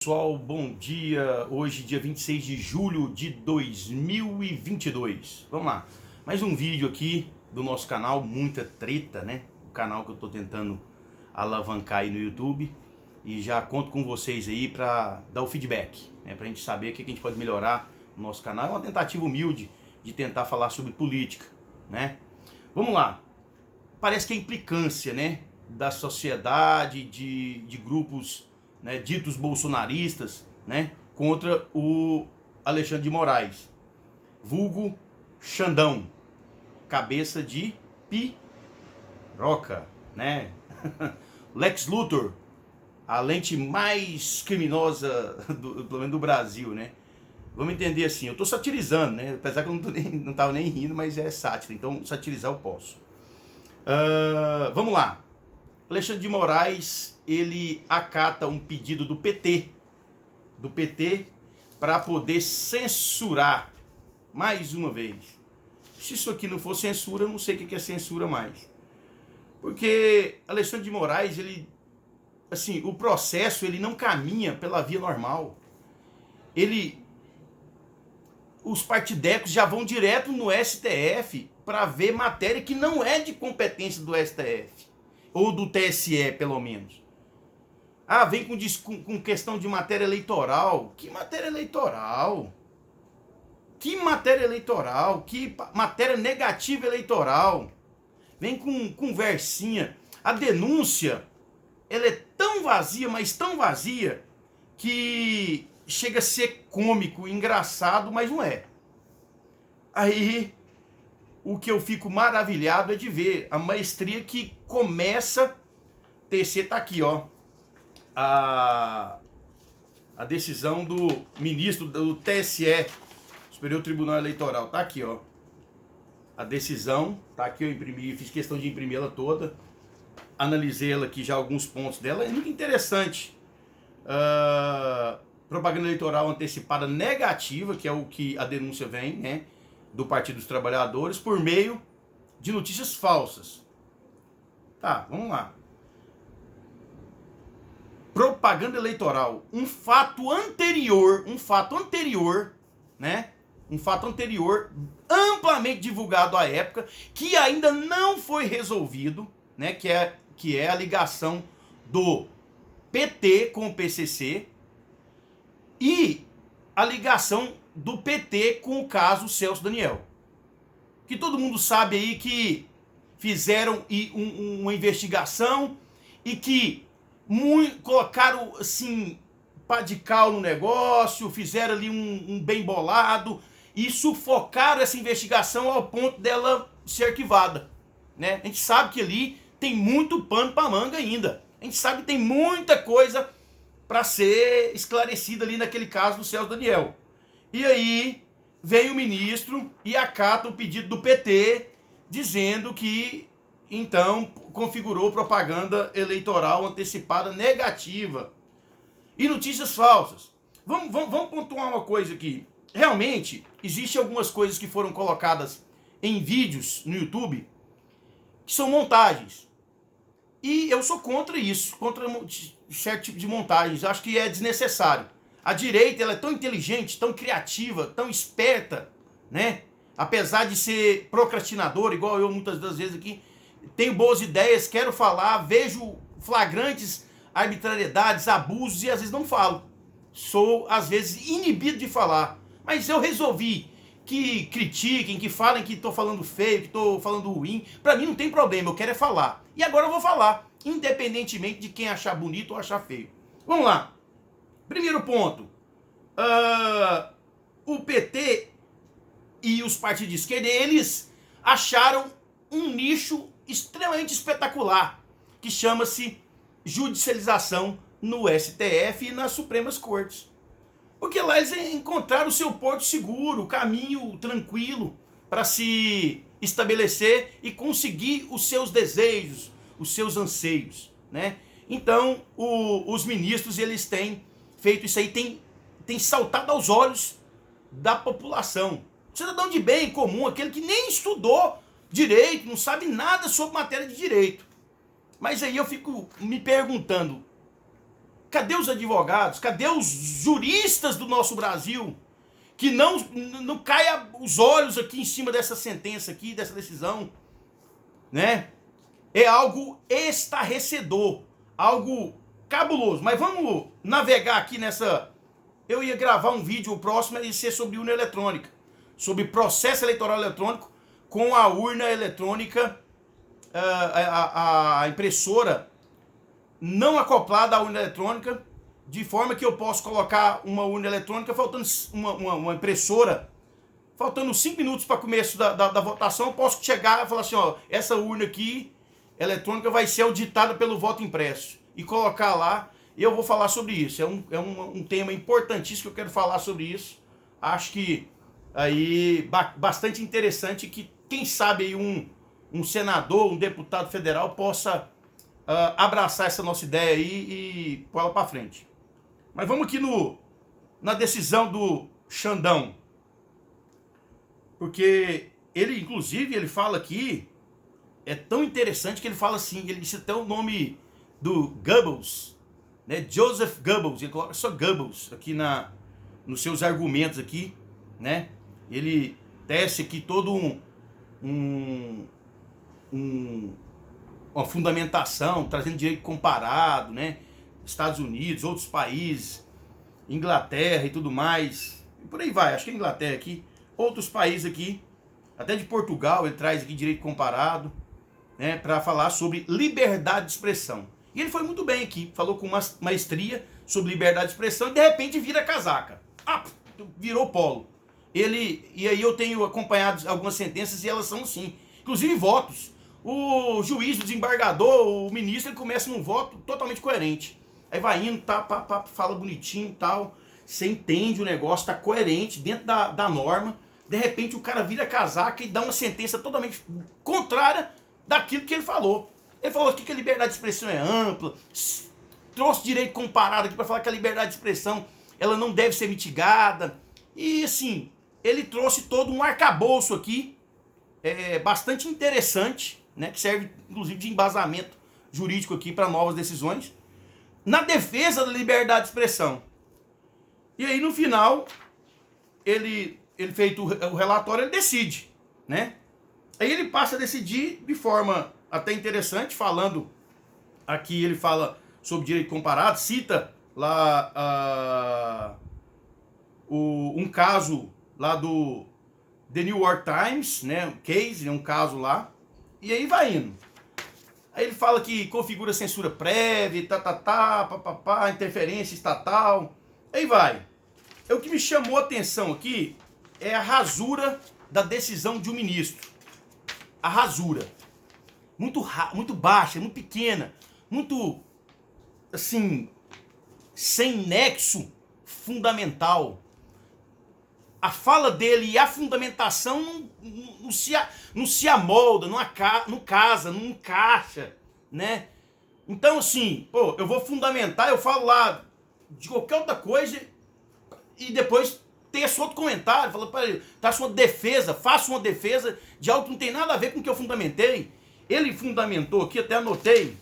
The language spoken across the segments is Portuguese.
Pessoal, bom dia. Hoje, dia 26 de julho de 2022. Vamos lá. Mais um vídeo aqui do nosso canal, muita treta, né? O canal que eu tô tentando alavancar aí no YouTube. E já conto com vocês aí para dar o feedback, né? Pra gente saber o que a gente pode melhorar no nosso canal. É uma tentativa humilde de tentar falar sobre política, né? Vamos lá. Parece que a implicância, né, da sociedade, de grupos, né, ditos bolsonaristas, né, contra o Alexandre de Moraes, vulgo Xandão, cabeça de piroca, né? Lex Luthor, a lente mais criminosa pelo menos do Brasil, né? Vamos entender assim, eu tô satirizando, né? Apesar que eu não tava nem rindo, mas é sátira, então satirizar eu posso. Vamos lá. Alexandre de Moraes, ele acata um pedido do PT, para poder censurar mais uma vez. Se isso aqui não for censura, eu não sei o que é censura mais. Porque Alexandre de Moraes, ele, assim, o processo ele não caminha pela via normal. Os partidecos já vão direto no STF para ver matéria que não é de competência do STF. Ou do TSE, pelo menos. Ah, vem com questão de matéria eleitoral. Que matéria eleitoral? Que matéria eleitoral? Que matéria negativa eleitoral? Vem com conversinha. A denúncia, ela é tão vazia, mas tão vazia, que chega a ser cômico, engraçado, mas não é. Aí, o que eu fico maravilhado é de ver a maestria que começa. TC tá aqui, ó. A decisão do ministro do TSE, Superior Tribunal Eleitoral, tá aqui, ó. A decisão, tá aqui, eu imprimi, fiz questão de imprimir ela toda. Analisei ela aqui já, alguns pontos dela, é muito interessante. Propaganda eleitoral antecipada negativa, que é o que a denúncia vem, né, do Partido dos Trabalhadores, por meio de notícias falsas. Tá, vamos lá. Propaganda eleitoral, um fato anterior, né? Um fato anterior, amplamente divulgado à época, que ainda não foi resolvido, né? Que é a ligação do PT com o PCC e a ligação do PT com o caso Celso Daniel. Que todo mundo sabe aí que fizeram uma investigação e que colocaram assim pá de cal no negócio, fizeram ali um bem bolado e sufocaram essa investigação ao ponto dela ser arquivada, né? A gente sabe que ali tem muito pano para manga ainda. A gente sabe que tem muita coisa para ser esclarecida ali naquele caso do Celso Daniel. E aí vem o ministro e acata o pedido do PT, dizendo que então configurou propaganda eleitoral antecipada negativa e notícias falsas. Vamos pontuar uma coisa aqui. Realmente, existem algumas coisas que foram colocadas em vídeos no YouTube que são montagens. E eu sou contra isso, contra certo tipo de montagens. Acho que é desnecessário. A direita ela é tão inteligente, tão criativa, tão esperta, né? Apesar de ser procrastinador, igual eu muitas das vezes aqui, tenho boas ideias, quero falar, vejo flagrantes arbitrariedades, abusos e às vezes não falo. Sou, às vezes, inibido de falar. Mas eu resolvi que critiquem, que falem que estou falando feio, que estou falando ruim. Para mim não tem problema, eu quero é falar. E agora eu vou falar, independentemente de quem achar bonito ou achar feio. Vamos lá. Primeiro ponto. O PT e os partidos de esquerda, eles acharam um nicho extremamente espetacular, que chama-se judicialização no STF e nas Supremas Cortes. Porque lá eles encontraram o seu porto seguro, o caminho tranquilo para se estabelecer e conseguir os seus desejos, os seus anseios, né? Então, os ministros, eles têm feito isso aí, tem saltado aos olhos da população. Cidadão de bem comum, aquele que nem estudou direito, não sabe nada sobre matéria de direito. Mas aí eu fico me perguntando, Cadê os advogados? Cadê os juristas do nosso Brasil? Que não caia os olhos aqui em cima dessa sentença aqui, dessa decisão, né? É algo estarrecedor, algo cabuloso. Mas vamos navegar aqui nessa... Eu ia gravar um vídeo, o próximo ia ser sobre urna eletrônica, sobre processo eleitoral eletrônico com a urna eletrônica, a impressora não acoplada à urna eletrônica, de forma que eu posso colocar uma urna eletrônica, faltando uma impressora, faltando 5 minutos para começo da votação, eu posso chegar e falar assim, ó, essa urna aqui, eletrônica, vai ser auditada pelo voto impresso. E colocar lá, e eu vou falar sobre isso. É um tema importantíssimo que eu quero falar sobre isso. Acho que aí bastante interessante que, quem sabe, aí um senador, um deputado federal possa abraçar essa nossa ideia aí e pôr ela para frente. Mas vamos aqui na decisão do Xandão. Porque ele, inclusive, ele fala aqui, é tão interessante que ele fala assim, ele disse até o nome do Goebbels, né? Joseph Goebbels, ele coloca só Goebbels aqui nos seus argumentos aqui, né? Ele tece aqui todo uma fundamentação, trazendo direito comparado, né? Estados Unidos, outros países, Inglaterra e tudo mais, e por aí vai, acho que a Inglaterra aqui, outros países aqui, até de Portugal ele traz aqui direito comparado, né, para falar sobre liberdade de expressão. E ele foi muito bem aqui, falou com uma maestria sobre liberdade de expressão e de repente vira casaca. Virou polo. E aí eu tenho acompanhado algumas sentenças e elas são assim, inclusive votos. O juiz, o desembargador, o ministro, ele começa num voto totalmente coerente. Aí vai indo, fala bonitinho e tal, você entende o negócio, tá coerente dentro da norma. De repente o cara vira casaca e dá uma sentença totalmente contrária daquilo que ele falou. Ele falou aqui que a liberdade de expressão é ampla, trouxe direito comparado aqui para falar que a liberdade de expressão ela não deve ser mitigada. E assim, ele trouxe todo um arcabouço aqui, bastante interessante, né, que serve inclusive de embasamento jurídico aqui para novas decisões, na defesa da liberdade de expressão. E aí no final, ele feito o relatório, ele decide, né? Aí ele passa a decidir de forma até interessante, falando aqui, ele fala sobre direito comparado, cita lá um caso lá do The New York Times, né, um case, um caso lá, e aí vai indo. Aí ele fala que configura censura prévia, interferência estatal, aí vai. O que me chamou a atenção aqui é a rasura da decisão de um ministro. A rasura. Muito baixa, muito pequena, muito, assim, sem nexo fundamental. A fala dele e a fundamentação não se amolda, não casa, não encaixa, né? Então, assim, pô, eu vou fundamentar, eu falo lá de qualquer outra coisa e depois teço outro comentário, falo para ele, faça uma defesa de algo que não tem nada a ver com o que eu fundamentei. Ele fundamentou aqui, até anotei,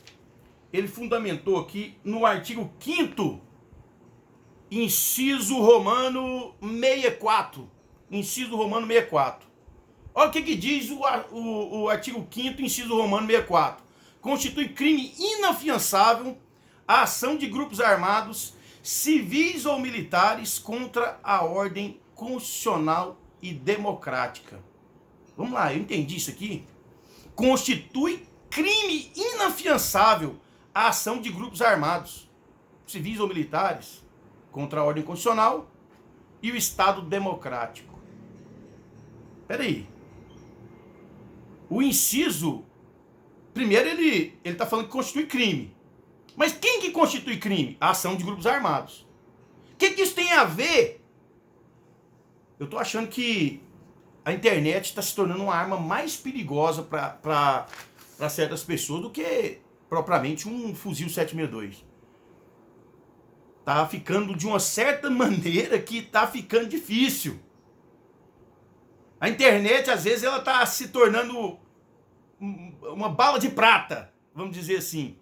ele fundamentou aqui no artigo 5º, inciso romano 64. Inciso romano 64. Olha o que diz o artigo 5º, inciso romano 64. Constitui crime inafiançável a ação de grupos armados, civis ou militares, contra a ordem constitucional e democrática. Vamos lá, eu entendi isso aqui. Constitui crime inafiançável a ação de grupos armados, civis ou militares, contra a ordem constitucional e o Estado democrático. Espera aí. O inciso, primeiro ele está falando que constitui crime. Mas quem que constitui crime? A ação de grupos armados. O que isso tem a ver? Eu estou achando que a internet está se tornando uma arma mais perigosa para certas pessoas do que propriamente um fuzil 762. Tá ficando de uma certa maneira que tá ficando difícil. A internet, às vezes, ela tá se tornando uma bala de prata, vamos dizer assim,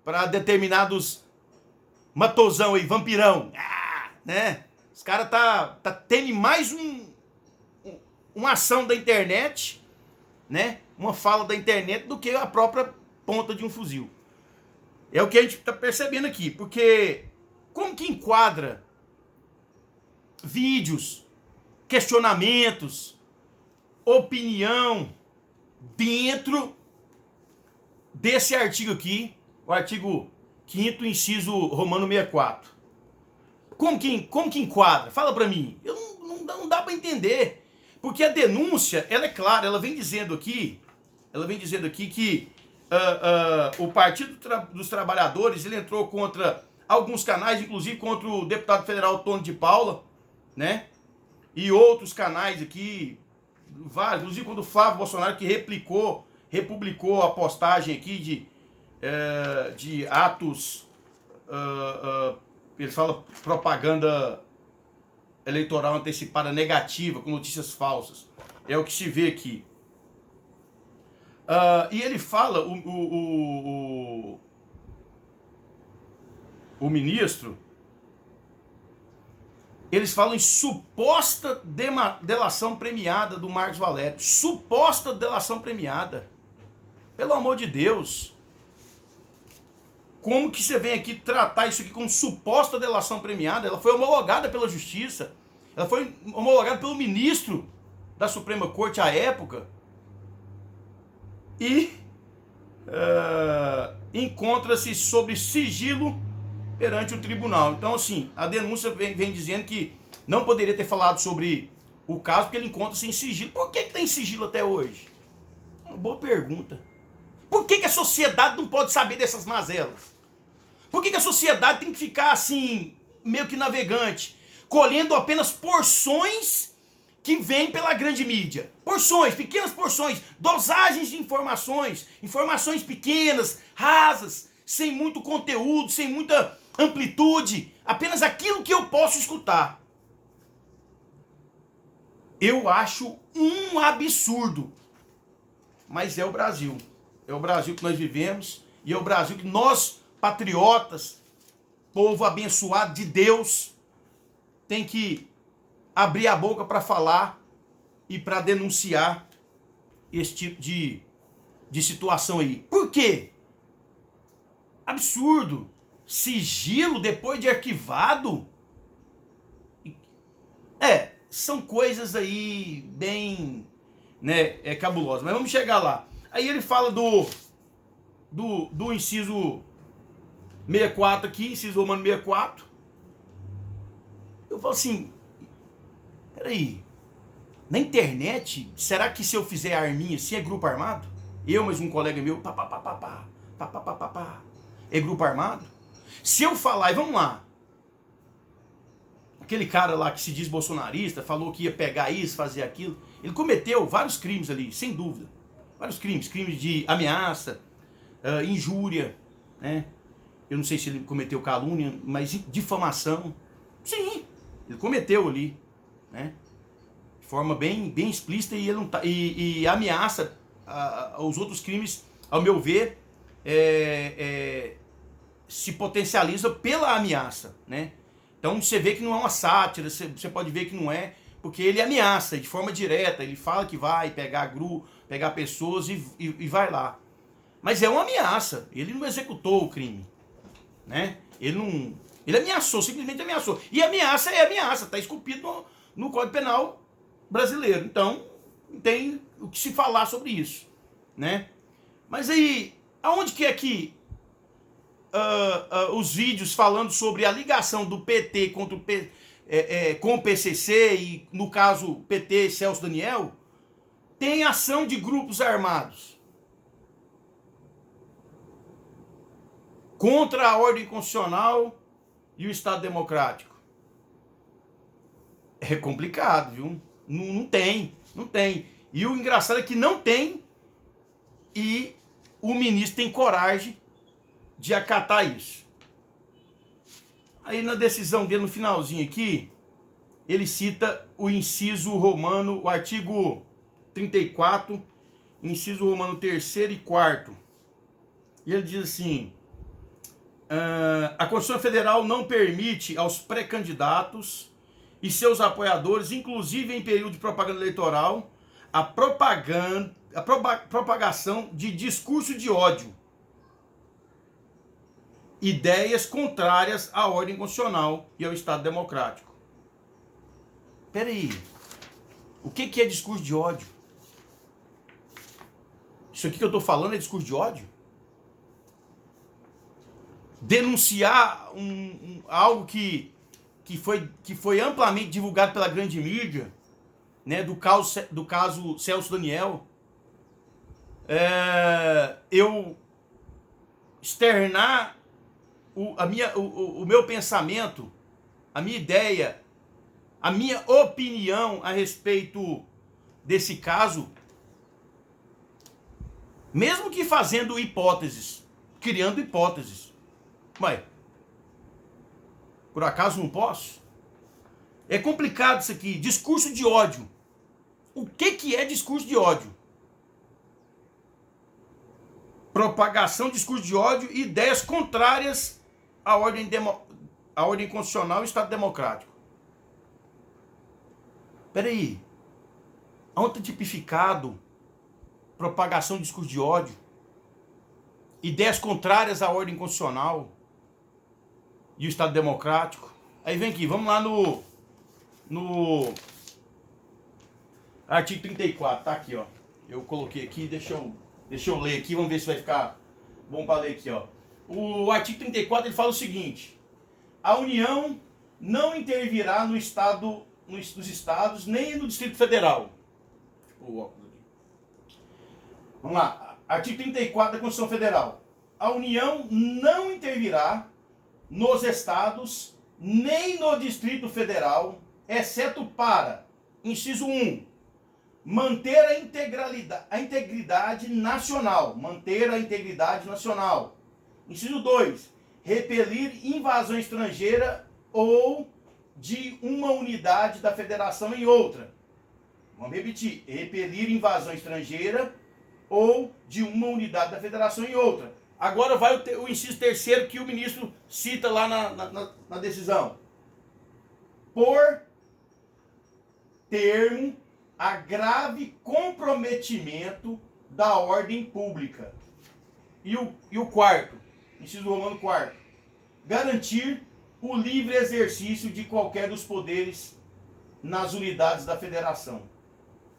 para determinados matosão aí, vampirão. Né? Os caras tendo mais uma ação da internet, né? Uma fala da internet do que a própria ponta de um fuzil. É o que a gente está percebendo aqui, porque como que enquadra vídeos, questionamentos, opinião dentro desse artigo aqui, o artigo 5º, inciso romano 64. Como que enquadra? Fala pra mim. Não dá pra entender. Porque a denúncia, ela é clara, ela vem dizendo aqui que o Partido dos Trabalhadores, ele entrou contra alguns canais, inclusive contra o deputado federal Tony de Paula, né? E outros canais aqui, vários, inclusive quando o Flávio Bolsonaro, que republicou a postagem aqui de atos, ele fala propaganda eleitoral antecipada negativa, com notícias falsas. É o que se vê aqui. E ele fala, o ministro, eles falam em suposta delação premiada do Marcos Valério. Suposta delação premiada. Pelo amor de Deus. Como que você vem aqui tratar isso aqui como suposta delação premiada? Ela foi homologada pela Justiça. Ela foi homologada pelo ministro da Suprema Corte à época. E encontra-se sob sigilo perante o tribunal. Então, assim, a denúncia vem dizendo que não poderia ter falado sobre o caso porque ele encontra-se em sigilo. Por que está em sigilo até hoje? Uma boa pergunta. Por que a sociedade não pode saber dessas mazelas? Por que a sociedade tem que ficar assim, meio que navegante, colhendo apenas porções que vêm pela grande mídia? Porções, pequenas porções, dosagens de informações pequenas, rasas, sem muito conteúdo, sem muita amplitude, apenas aquilo que eu posso escutar. Eu acho um absurdo, mas é o Brasil. É o Brasil que nós vivemos e é o Brasil que nós, patriotas, povo abençoado de Deus, tem que abrir a boca para falar e para denunciar esse tipo de situação aí. Por quê? Absurdo. Sigilo depois de arquivado? São coisas aí bem, né, cabulosas. Mas vamos chegar lá. Aí ele fala do inciso 64 aqui, inciso romano 64. Eu falo assim, peraí, na internet, será que se eu fizer arminha assim é grupo armado? Eu, mais um colega meu, é grupo armado? Se eu falar, e vamos lá, aquele cara lá que se diz bolsonarista, falou que ia pegar isso, fazer aquilo, ele cometeu vários crimes ali, sem dúvida. Vários crimes de ameaça, injúria, né? Eu não sei se ele cometeu calúnia, mas difamação. Sim, ele cometeu ali, né? De forma bem explícita e ele não tá, e ameaça os outros crimes, ao meu ver, se potencializa pela ameaça, né? Então você vê que não é uma sátira, você pode ver que não é, porque ele ameaça de forma direta, ele fala que vai pegar pessoas e vai lá. Mas é uma ameaça, ele não executou o crime, né? Ele ameaçou, simplesmente ameaçou. E ameaça é ameaça, está esculpido no Código Penal brasileiro. Então, tem o que se falar sobre isso, né? Mas aí, aonde que é que os vídeos falando sobre a ligação do PT contra com o PCC e, no caso, PT Celso Daniel, tem ação de grupos armados contra a ordem constitucional e o Estado Democrático? É complicado, viu? Não tem. E o engraçado é que não tem e o ministro tem coragem de acatar isso. Aí na decisão dele, no finalzinho aqui, ele cita o inciso romano, o artigo 34, inciso romano 3º e 4º. E ele diz assim, A Constituição Federal não permite aos pré-candidatos e seus apoiadores, inclusive em período de propaganda eleitoral, a propagação de discurso de ódio, ideias contrárias à ordem constitucional e ao Estado democrático. Peraí, o que é discurso de ódio? Isso aqui que eu estou falando é discurso de ódio? Denunciar algo que foi amplamente divulgado pela grande mídia, né, do caso Celso Daniel, eu externar o meu pensamento, a minha ideia, a minha opinião a respeito desse caso, mesmo que fazendo hipóteses, criando hipóteses. Mas, por acaso não posso? É complicado isso aqui. Discurso de ódio. O que é discurso de ódio? Propagação de discurso de ódio e ideias contrárias à ordem constitucional e Estado democrático. Peraí. Onde está tipificado propagação de discurso de ódio? Ideias contrárias à ordem constitucional e o Estado democrático? Aí vem aqui, vamos lá no artigo 34, tá aqui, ó. Eu coloquei aqui, deixa eu ler aqui, vamos ver se vai ficar bom para ler aqui, ó. O artigo 34 ele fala o seguinte: a União não intervirá nos estados nem no Distrito Federal. Vamos lá, artigo 34 da Constituição Federal. A União não intervirá nos estados nem no Distrito Federal, exceto para, inciso 1, manter a integridade nacional. Manter a integridade nacional. Inciso 2, repelir invasão estrangeira ou de uma unidade da federação em outra. Vamos repetir. Repelir invasão estrangeira ou de uma unidade da federação em outra. Agora vai o inciso 3º que o ministro cita lá na decisão. Por termo a grave comprometimento da ordem pública. E o quarto, inciso romano 4º, garantir o livre exercício de qualquer dos poderes nas unidades da federação.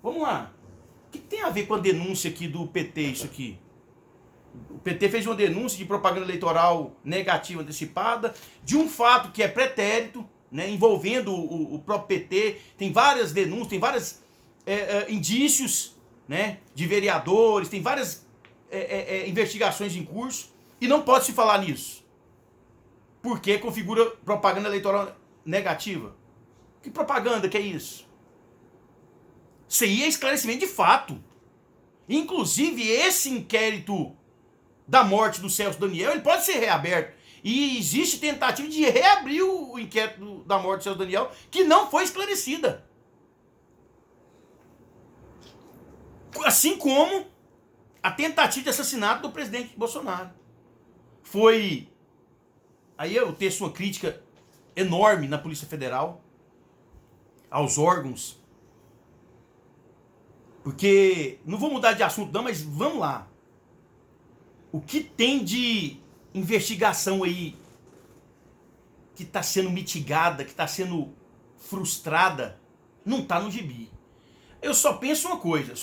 Vamos lá. O que tem a ver com a denúncia aqui do PT, isso aqui? O PT fez uma denúncia de propaganda eleitoral negativa antecipada, de um fato que é pretérito, né, envolvendo o próprio PT. Tem várias denúncias, tem vários indícios, né, de vereadores, tem várias investigações em curso, e não pode se falar nisso, porque configura propaganda eleitoral negativa. Que propaganda que é isso? Isso aí é esclarecimento de fato. Inclusive, esse inquérito da morte do Celso Daniel, ele pode ser reaberto. E existe tentativa de reabrir o inquérito da morte do Celso Daniel, que não foi esclarecida. Assim como a tentativa de assassinato do presidente Bolsonaro. Foi... Aí eu teço uma crítica enorme na Polícia Federal, aos órgãos, porque, não vou mudar de assunto não, mas vamos lá. O que tem de investigação aí que está sendo mitigada, que está sendo frustrada, não está no gibi. Eu só penso uma coisa.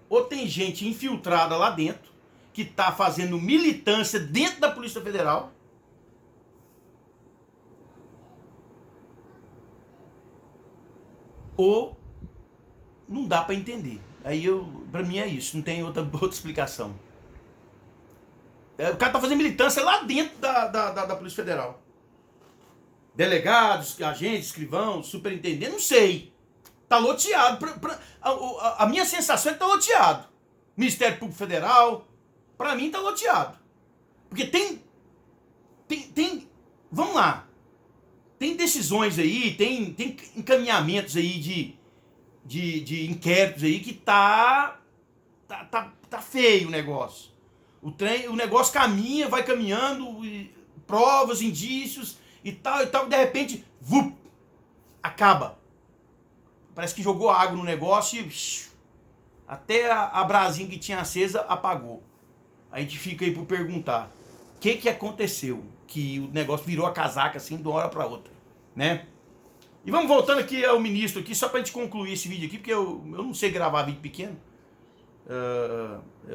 Ou tem gente infiltrada lá dentro, que está fazendo militância dentro da Polícia Federal, ou não dá para entender. Aí para mim é isso, não tem outra explicação. O cara tá fazendo militância lá dentro da Polícia Federal. Delegados, agentes, escrivãos, superintendente, não sei. Tá loteado. A minha sensação é que tá loteado. Ministério Público Federal, pra mim tá loteado. Porque tem vamos lá. Tem decisões aí, tem encaminhamentos aí de inquéritos aí que tá feio o negócio. O negócio caminha, vai caminhando, provas, indícios e tal, de repente, vup, acaba. Parece que jogou água no negócio e até a brasinha que tinha acesa apagou. A gente fica aí por perguntar, o que aconteceu? Que o negócio virou a casaca assim de uma hora para outra, né? E vamos voltando aqui ao ministro aqui, só pra gente concluir esse vídeo aqui, porque eu não sei gravar vídeo pequeno.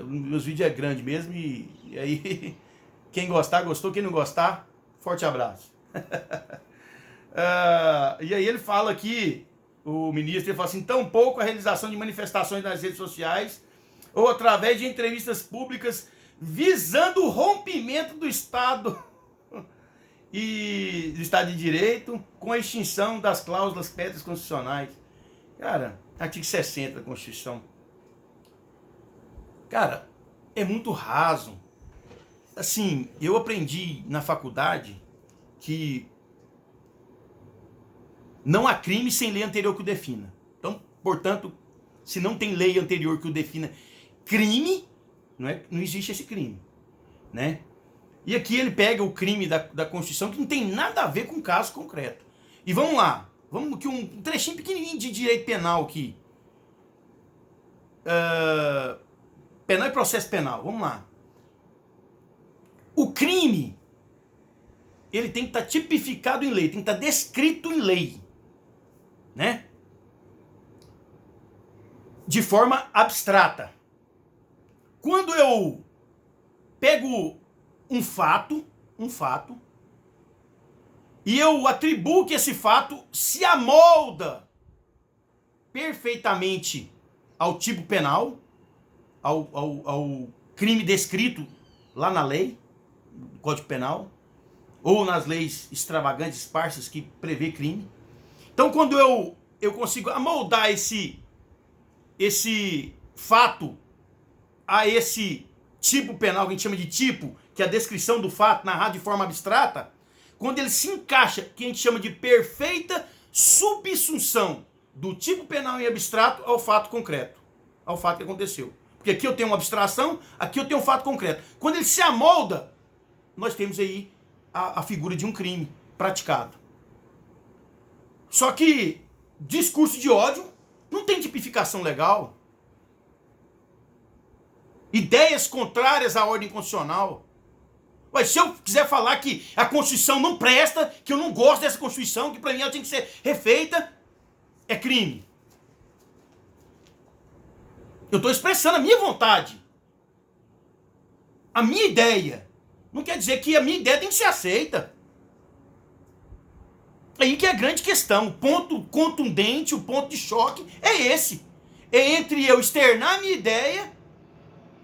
Meus vídeos é grande mesmo e aí quem gostar, gostou, quem não gostar, forte abraço. E aí ele fala aqui, o ministro, ele fala assim, tampouco a realização de manifestações nas redes sociais ou através de entrevistas públicas visando o rompimento do Estado e do Estado de Direito com a extinção das cláusulas pétreas constitucionais. Cara, artigo 60 da Constituição. Cara, é muito raso. Assim, eu aprendi na faculdade que não há crime sem lei anterior que o defina. Então, portanto, se não tem lei anterior que o defina crime, não existe esse crime, né? E aqui ele pega o crime da Constituição que não tem nada a ver com o caso concreto. E vamos lá, vamos aqui um trechinho pequenininho de direito penal aqui. Penal e processo penal, vamos lá. O crime, ele tem que estar tipificado em lei, tem que estar descrito em lei, né? De forma abstrata. Quando eu pego um fato, e eu atribuo que esse fato se amolda perfeitamente ao tipo penal, ao crime descrito lá na lei, no Código Penal, ou nas leis extravagantes, esparsas que prevê crime. Então, quando eu consigo amoldar esse fato a esse tipo penal, que a gente chama de tipo, que é a descrição do fato narrado de forma abstrata, quando ele se encaixa, que a gente chama de perfeita subsunção do tipo penal em abstrato ao fato concreto, ao fato que aconteceu. Porque aqui eu tenho uma abstração, aqui eu tenho um fato concreto. Quando ele se amolda, nós temos aí a figura de um crime praticado. Só que discurso de ódio não tem tipificação legal. Ideias contrárias à ordem constitucional. Mas se eu quiser falar que a Constituição não presta, que eu não gosto dessa Constituição, que para mim ela tem que ser refeita, é crime. Eu estou expressando a minha vontade. A minha ideia. Não quer dizer que a minha ideia tem que ser aceita. Aí que é a grande questão. O ponto contundente, o ponto de choque é esse. É entre eu externar a minha ideia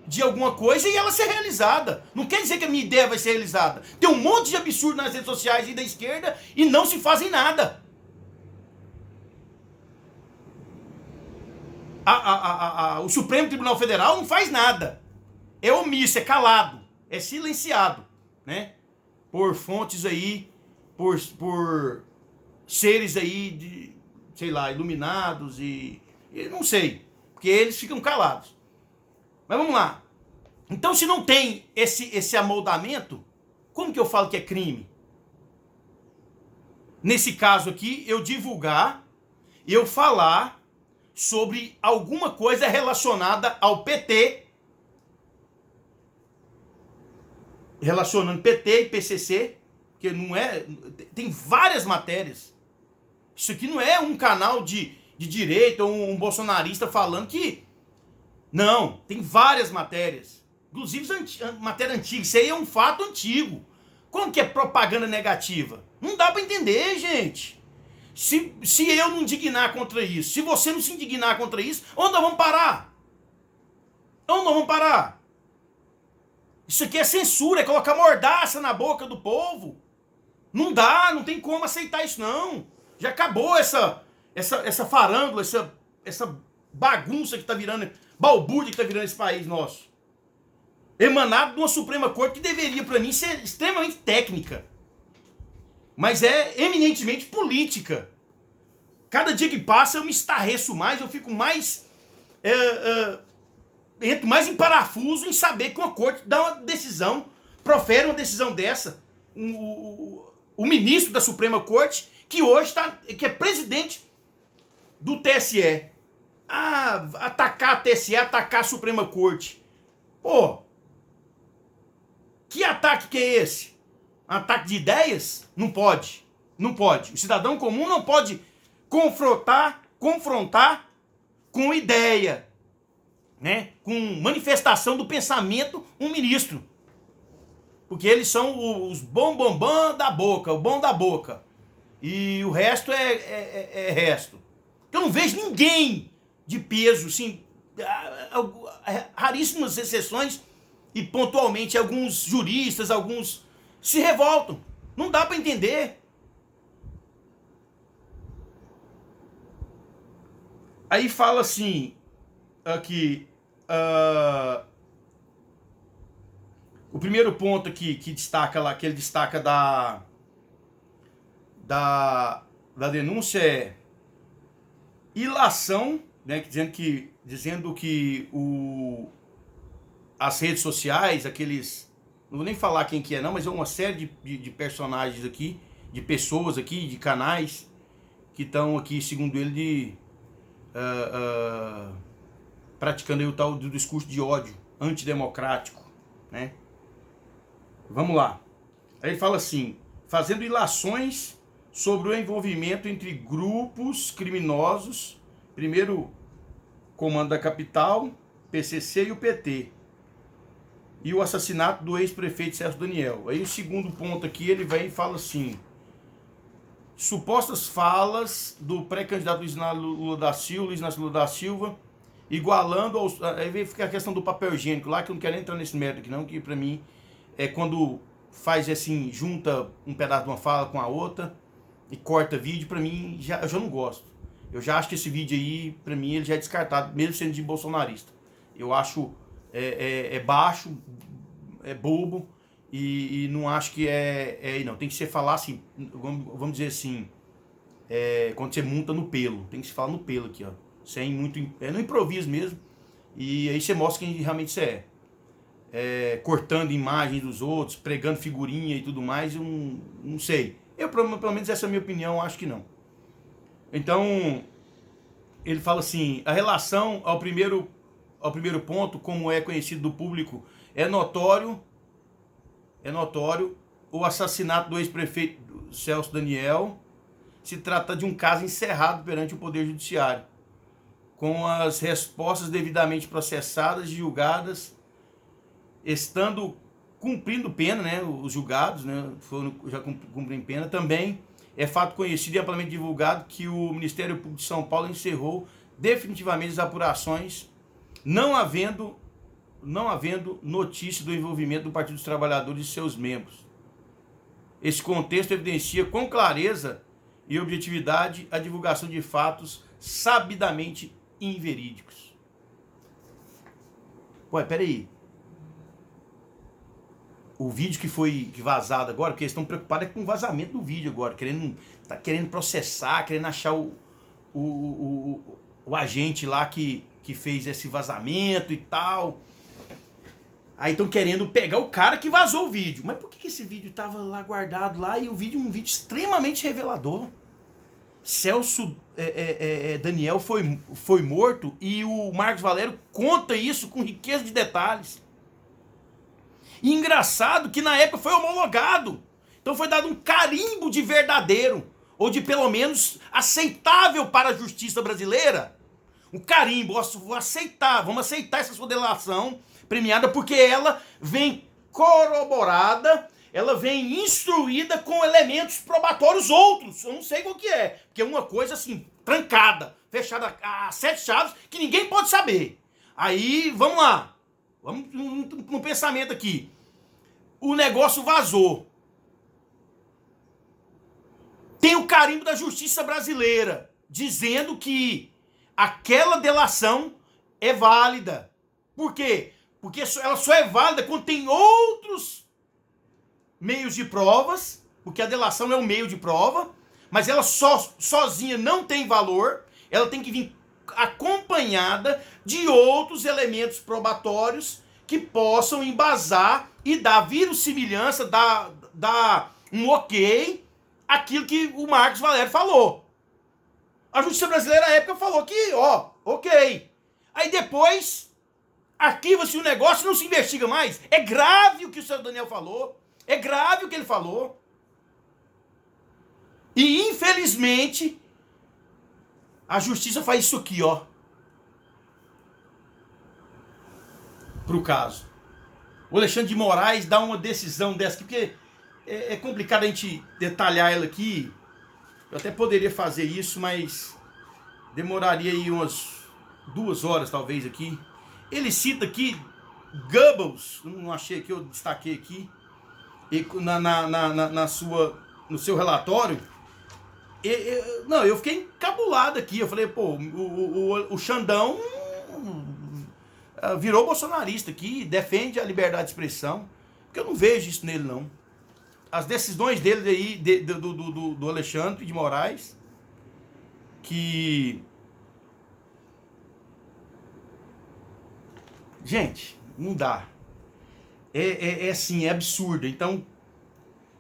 de alguma coisa e ela ser realizada. Não quer dizer que a minha ideia vai ser realizada. Tem um monte de absurdo nas redes sociais e da esquerda e não se fazem nada. O Supremo Tribunal Federal não faz nada. É omisso, é calado, é silenciado, né? Por fontes aí, por seres aí de, sei lá, iluminados e não sei, porque eles ficam calados. Mas vamos lá. Então, se não tem esse amoldamento, como que eu falo que é crime? Nesse caso aqui, eu divulgar, eu falar sobre alguma coisa relacionada ao PT, relacionando PT e PCC, que não é, tem várias matérias. Isso aqui não é um canal de direita ou um bolsonarista falando que não, tem várias matérias. Inclusive matéria antiga. Isso aí é um fato antigo. Como que é propaganda negativa? Não dá pra entender, gente. Se eu não indignar contra isso, se você não se indignar contra isso, onde nós vamos parar? Onde nós vamos parar? Isso aqui é censura, é colocar mordaça na boca do povo. Não dá, não tem como aceitar isso não. Já acabou essa farândula, essa bagunça que tá virando, balbúrdia que tá virando esse país nosso. Emanado de uma Suprema Corte que deveria, para mim, ser extremamente técnica. Mas é eminentemente política. Cada dia que passa eu me estarreço mais, eu fico mais... entro mais em parafuso em saber que uma corte dá uma decisão, profere uma decisão dessa. o ministro da Suprema Corte, que hoje que é presidente do TSE. Atacar a TSE, atacar a Suprema Corte. Pô, que ataque que é esse? Um ataque de ideias? Não pode. Não pode. O cidadão comum não pode confrontar com ideia, né? Com manifestação do pensamento um ministro. Porque eles são os bom da boca, o bom da boca. E o resto é resto. Eu não vejo ninguém de peso, assim, raríssimas exceções, e pontualmente alguns juristas, alguns se revoltam. Não dá para entender. Aí fala assim, aqui, o primeiro ponto aqui que destaca lá, que ele destaca da denúncia é ilação, né, dizendo que as redes sociais, aqueles, não vou nem falar quem que é não, mas é uma série de personagens aqui, de pessoas aqui, de canais, que estão aqui, segundo ele, praticando aí o tal do discurso de ódio antidemocrático, né? Vamos lá. Aí ele fala assim, fazendo ilações sobre o envolvimento entre grupos criminosos, primeiro Comando da Capital, PCC e o PT, e o assassinato do ex-prefeito Celso Daniel. Aí o segundo ponto aqui, ele vem e fala assim, supostas falas do pré-candidato Luiz Inácio Lula da Silva, igualando aos... Aí vem ficar a questão do papel higiênico lá, que eu não quero entrar nesse mérito aqui não, que pra mim é quando faz assim, junta um pedaço de uma fala com a outra e corta vídeo, pra mim, eu já não gosto. Eu já acho que esse vídeo aí, pra mim, ele já é descartado, mesmo sendo de bolsonarista. Eu acho baixo, é bobo, e não acho que não. Tem que ser falar assim, vamos dizer assim, quando você monta no pelo, tem que se falar no pelo aqui, ó. Sem muito, no improviso mesmo, e aí você mostra quem realmente você é. Cortando imagens dos outros, pregando figurinha e tudo mais, eu não sei. Pelo menos essa é a minha opinião, acho que não. Então, ele fala assim, a relação ao primeiro ponto, como é conhecido do público, é notório o assassinato do ex-prefeito Celso Daniel se trata de um caso encerrado perante o Poder Judiciário, com as respostas devidamente processadas e julgadas, estando cumprindo pena, né, os julgados, né, já cumprindo pena. Também é fato conhecido e amplamente divulgado que o Ministério Público de São Paulo encerrou definitivamente as apurações, não havendo notícia do envolvimento do Partido dos Trabalhadores e seus membros. Esse contexto evidencia com clareza e objetividade a divulgação de fatos sabidamente inverídicos. Ué, peraí. O vídeo que foi vazado agora, porque eles estão preocupados com o vazamento do vídeo agora, querendo processar, querendo achar o agente lá que fez esse vazamento e tal. Aí estão querendo pegar o cara que vazou o vídeo. Mas por que esse vídeo estava lá guardado lá e um vídeo extremamente revelador? Celso Daniel foi morto e o Marcos Valério conta isso com riqueza de detalhes. E engraçado que na época foi homologado. Então foi dado um carimbo de verdadeiro, ou de pelo menos aceitável para a justiça brasileira. Um carimbo, vamos aceitar essa sua delação premiada, porque ela vem corroborada, ela vem instruída com elementos probatórios outros. Eu não sei qual que é, porque é uma coisa assim, trancada, fechada a 7 chaves, que ninguém pode saber. Aí, vamos lá. Vamos no pensamento aqui. O negócio vazou. Tem o carimbo da justiça brasileira dizendo que aquela delação é válida. Por quê? Porque ela só é válida quando tem outros meios de provas, porque a delação é um meio de prova, mas ela sozinha não tem valor, ela tem que vir acompanhada de outros elementos probatórios que possam embasar e dar verossimilhança, dar dar um ok àquilo que o Marcos Valério falou. A justiça brasileira na época falou que, ó, ok. Aí depois arquiva-se o negócio e não se investiga mais. É grave o que o senhor Daniel falou. É grave o que ele falou. E infelizmente a justiça faz isso aqui, ó. Pro caso. O Alexandre de Moraes dá uma decisão dessa aqui, porque é complicado a gente detalhar ela aqui. Eu até poderia fazer isso, mas demoraria aí umas 2 horas talvez aqui. Ele cita aqui Goebbels, não achei que eu destaquei aqui, e no seu relatório. Não, eu fiquei encabulado aqui. Eu falei, pô, o Xandão virou bolsonarista aqui, defende a liberdade de expressão, porque eu não vejo isso nele, não. As decisões dele aí, do Alexandre de Moraes, que... Gente, não dá. É assim, é absurdo. Então,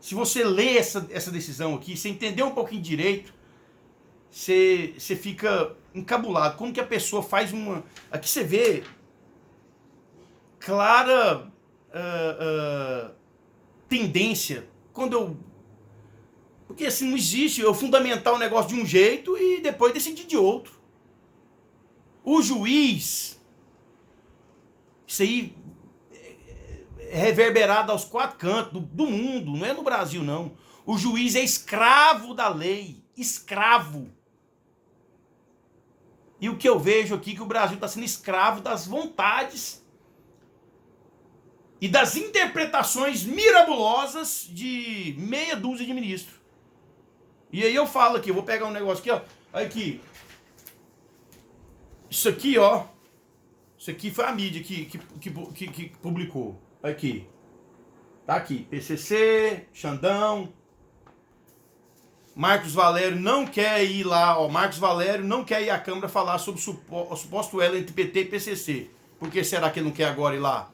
se você lê essa decisão aqui, você entender um pouquinho direito, você fica encabulado. Como que a pessoa faz uma... Aqui você vê clara tendência. Porque assim, não existe eu fundamentar um negócio de um jeito e depois decidir de outro. O juiz... Isso aí é reverberado aos 4 cantos do mundo, não é no Brasil, não. O juiz é escravo da lei. Escravo. E o que eu vejo aqui é que o Brasil está sendo escravo das vontades e das interpretações mirabolosas de meia dúzia de ministros. E aí eu falo aqui, eu vou pegar um negócio aqui, ó. Aqui. Isso aqui, ó. Isso aqui foi a mídia que publicou. Aqui. Tá aqui. PCC, Xandão. Marcos Valério não quer ir lá, ó. Marcos Valério não quer ir à Câmara falar sobre o suposto elo entre PT e PCC. Por que será que ele não quer agora ir lá?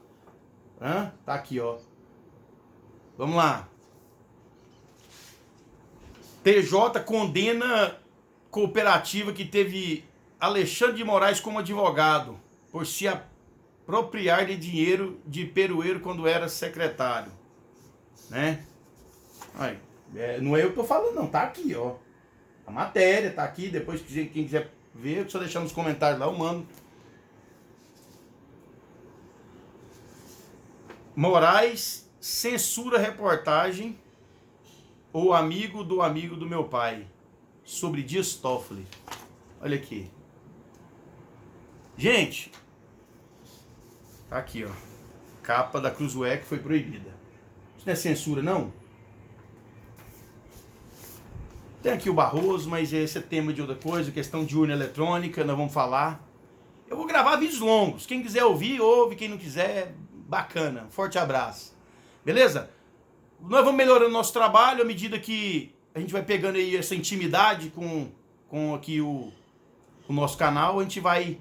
Tá aqui, ó. Vamos lá. TJ condena cooperativa que teve Alexandre de Moraes como advogado por se apropriar de dinheiro de Peroeiro quando era secretário, né? Aí, não é eu que tô falando, não, tá aqui, ó. A matéria tá aqui, depois quem quiser ver, só deixar nos comentários lá, eu mando. Moraes censura reportagem O amigo do meu pai sobre Dias Toffoli. Olha aqui. Gente, tá aqui, ó. Capa da Cruzoé que foi proibida. Isso não é censura, não? Tem aqui o Barroso, mas esse é tema de outra coisa, questão de urna eletrônica, nós vamos falar. Eu vou gravar vídeos longos. Quem quiser ouvir, ouve. Quem não quiser, bacana. Forte abraço. Beleza? Nós vamos melhorando nosso trabalho à medida que a gente vai pegando aí essa intimidade com aqui o nosso canal. A gente vai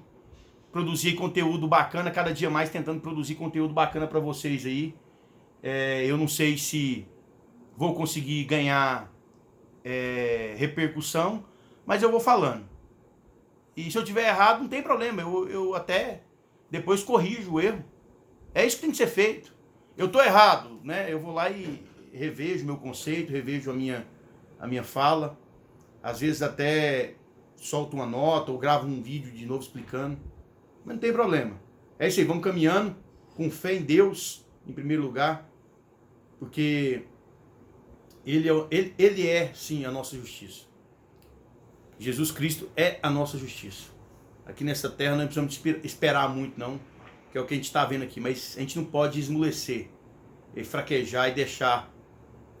produzir conteúdo bacana, cada dia mais tentando produzir conteúdo bacana para vocês aí. Eu não sei se vou conseguir ganhar repercussão, mas eu vou falando. E se eu tiver errado, não tem problema, eu até depois corrijo o erro. É isso que tem que ser feito. Eu tô errado, né? Eu vou lá e revejo meu conceito, revejo a minha fala. Às vezes até solto uma nota ou gravo um vídeo de novo explicando. Mas não tem problema. É isso aí, vamos caminhando com fé em Deus, em primeiro lugar. Porque Ele é, sim, a nossa justiça. Jesus Cristo é a nossa justiça. Aqui nessa terra não precisamos esperar muito, não. Que é o que a gente está vendo aqui. Mas a gente não pode esmorecer, e fraquejar e deixar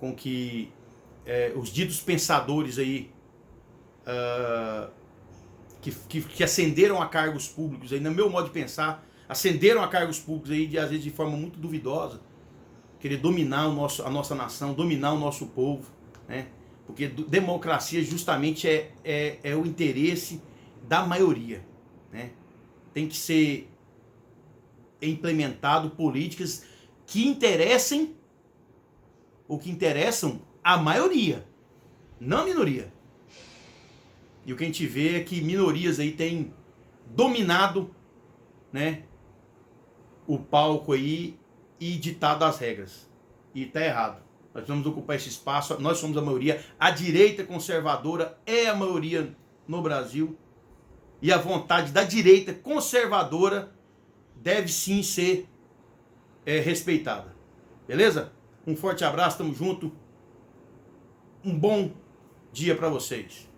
com que os ditos pensadores aí, que ascenderam a cargos públicos, aí, no meu modo de pensar, ascenderam a cargos públicos aí, às vezes de forma muito duvidosa, querer dominar a nossa nação, dominar o nosso povo, né? Porque democracia justamente é o interesse da maioria, né? Tem que ser implementado políticas que interessem o que interessam a maioria, não a minoria. E o que a gente vê é que minorias aí têm dominado, né, o palco aí e ditado as regras. E tá errado. Nós vamos ocupar esse espaço, nós somos a maioria, a direita conservadora é a maioria no Brasil, e a vontade da direita conservadora deve sim ser respeitada. Beleza? Um forte abraço, tamo junto. Um bom dia para vocês.